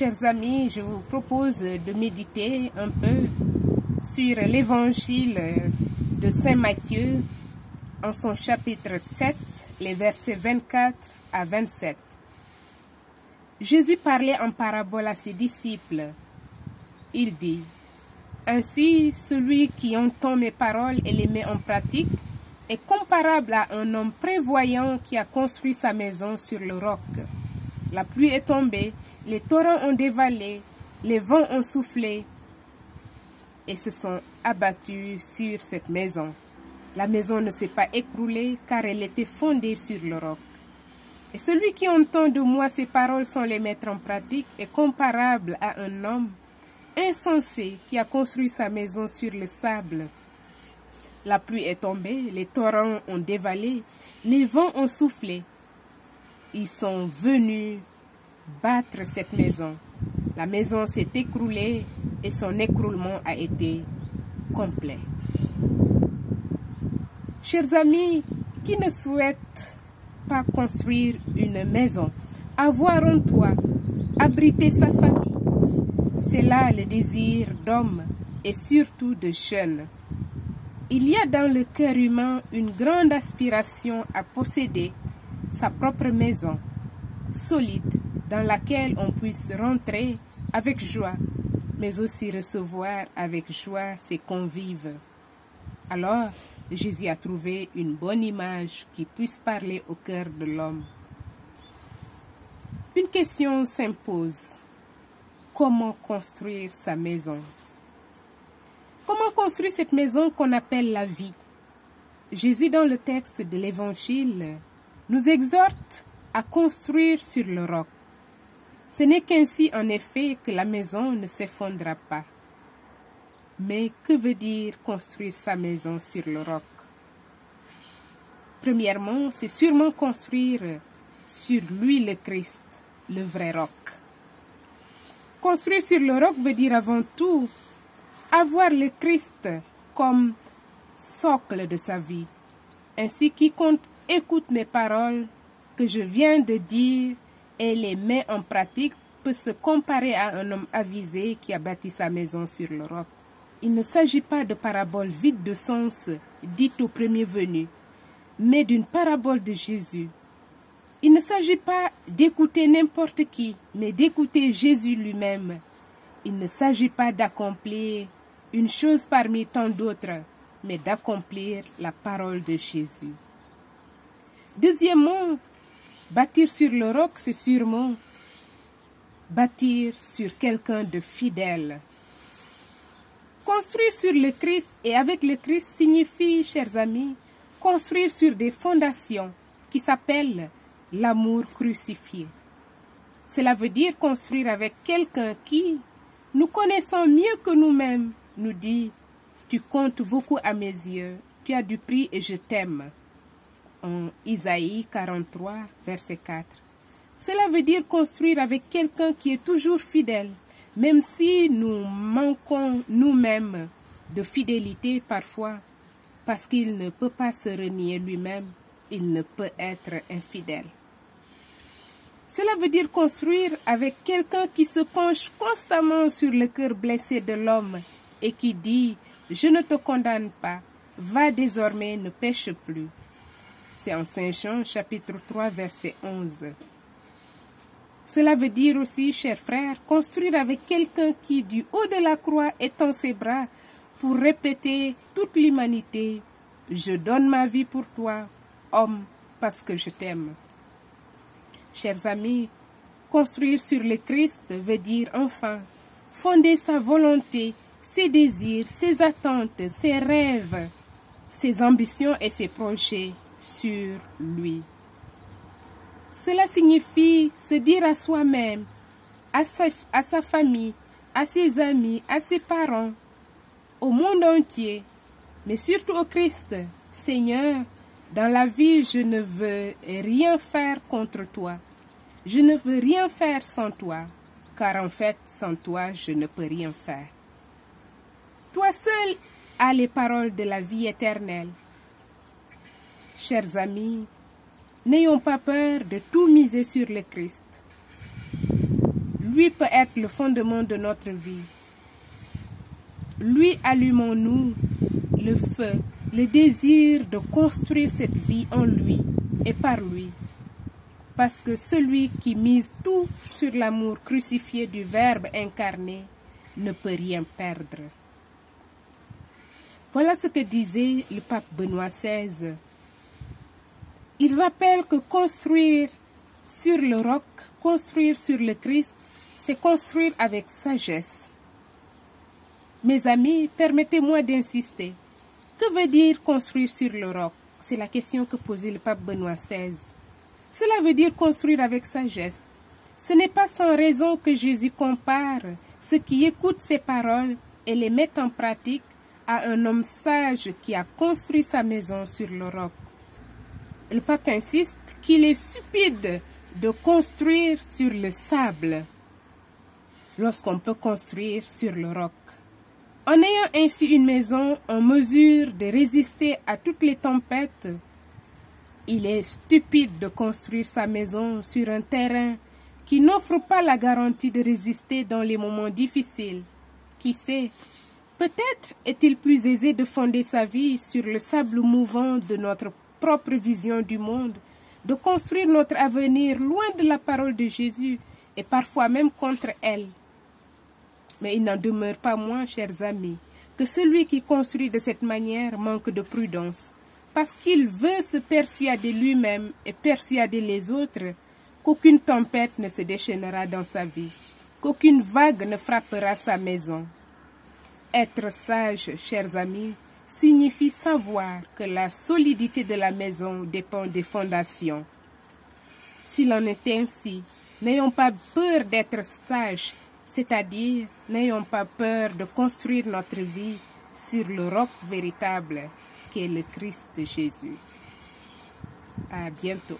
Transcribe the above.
Chers amis, je vous propose de méditer un peu sur l'évangile de Saint Matthieu en son chapitre 7, les versets 24 à 27. Jésus parlait en parabole à ses disciples. Il dit: ainsi, celui qui entend mes paroles et les met en pratique est comparable à un homme prévoyant qui a construit sa maison sur le roc. La pluie est tombée, les torrents ont dévalé, les vents ont soufflé et se sont abattus sur cette maison. La maison ne s'est pas écroulée car elle était fondée sur le roc. Et celui qui entend de moi ces paroles sans les mettre en pratique est comparable à un homme insensé qui a construit sa maison sur le sable. La pluie est tombée, les torrents ont dévalé, les vents ont soufflé. Ils sont venus battre cette maison. La maison s'est écroulée et son écroulement a été complet. Chers amis, qui ne souhaite pas construire une maison, avoir un toit, abriter sa famille? C'est là le désir d'hommes et surtout de jeunes. Il y a dans le cœur humain une grande aspiration à posséder sa propre maison, solide, dans laquelle on puisse rentrer avec joie, mais aussi recevoir avec joie ses convives. Alors, Jésus a trouvé une bonne image qui puisse parler au cœur de l'homme. Une question s'impose. Comment construire sa maison? Comment construire cette maison qu'on appelle la vie? Jésus, dans le texte de l'Évangile, nous exhorte à construire sur le roc. Ce n'est qu'ainsi, en effet, que la maison ne s'effondrera pas. Mais que veut dire construire sa maison sur le roc? Premièrement, c'est sûrement construire sur lui le Christ, le vrai roc. Construire sur le roc veut dire avant tout avoir le Christ comme socle de sa vie. Ainsi, quiconque écoute mes paroles que je viens de dire et les met en pratique peut se comparer à un homme avisé qui a bâti sa maison sur le roc. Il ne s'agit pas de parabole vide de sens dite au premier venu, mais d'une parabole de Jésus. Il ne s'agit pas d'écouter n'importe qui, mais d'écouter Jésus lui-même. Il ne s'agit pas d'accomplir une chose parmi tant d'autres, mais d'accomplir la parole de Jésus. Deuxièmement, bâtir sur le roc, c'est sûrement bâtir sur quelqu'un de fidèle. Construire sur le Christ et avec le Christ signifie, chers amis, construire sur des fondations qui s'appellent l'amour crucifié. Cela veut dire construire avec quelqu'un qui, nous connaissant mieux que nous-mêmes, nous dit: tu comptes beaucoup à mes yeux, tu as du prix et je t'aime. En Isaïe 43, verset 4. Cela veut dire construire avec quelqu'un qui est toujours fidèle, même si nous manquons nous-mêmes de fidélité parfois, parce qu'il ne peut pas se renier lui-même, il ne peut être infidèle. Cela veut dire construire avec quelqu'un qui se penche constamment sur le cœur blessé de l'homme et qui dit: je ne te condamne pas, va désormais, ne pêche plus. C'est en Saint Jean, chapitre 3, verset 11. Cela veut dire aussi, chers frères, construire avec quelqu'un qui, du haut de la croix, étend ses bras pour répéter toute l'humanité: je donne ma vie pour toi, homme, parce que je t'aime. Chers amis, construire sur le Christ veut dire enfin fonder sa volonté, ses désirs, ses attentes, ses rêves, ses ambitions et ses projets sur lui. Cela signifie se dire à soi-même, à sa famille, à ses amis, à ses parents, au monde entier, mais surtout au Christ: Seigneur, dans la vie, je ne veux rien faire contre toi. Je ne veux rien faire sans toi, car en fait, sans toi, je ne peux rien faire. Toi seul as les paroles de la vie éternelle. Chers amis, n'ayons pas peur de tout miser sur le Christ. Lui peut être le fondement de notre vie. Lui, allumons-nous le feu, le désir de construire cette vie en lui et par lui. Parce que celui qui mise tout sur l'amour crucifié du Verbe incarné ne peut rien perdre. Voilà ce que disait le pape Benoît XVI. Il rappelle que construire sur le roc, construire sur le Christ, c'est construire avec sagesse. Mes amis, permettez-moi d'insister. Que veut dire construire sur le roc? C'est la question que posait le pape Benoît XVI. Cela veut dire construire avec sagesse. Ce n'est pas sans raison que Jésus compare ceux qui écoutent ses paroles et les mettent en pratique à un homme sage qui a construit sa maison sur le roc. Le pape insiste qu'il est stupide de construire sur le sable lorsqu'on peut construire sur le roc. En ayant ainsi une maison en mesure de résister à toutes les tempêtes, il est stupide de construire sa maison sur un terrain qui n'offre pas la garantie de résister dans les moments difficiles. Qui sait, peut-être est-il plus aisé de fonder sa vie sur le sable mouvant de notre propre vision du monde, de construire notre avenir loin de la parole de Jésus et parfois même contre elle. Mais il n'en demeure pas moins, chers amis, que celui qui construit de cette manière manque de prudence, parce qu'il veut se persuader lui-même et persuader les autres qu'aucune tempête ne se déchaînera dans sa vie, qu'aucune vague ne frappera sa maison. Être sage, chers amis, signifie savoir que la solidité de la maison dépend des fondations. S'il en est ainsi, n'ayons pas peur d'être sages, c'est-à-dire n'ayons pas peur de construire notre vie sur le roc véritable qu'est le Christ Jésus. À bientôt.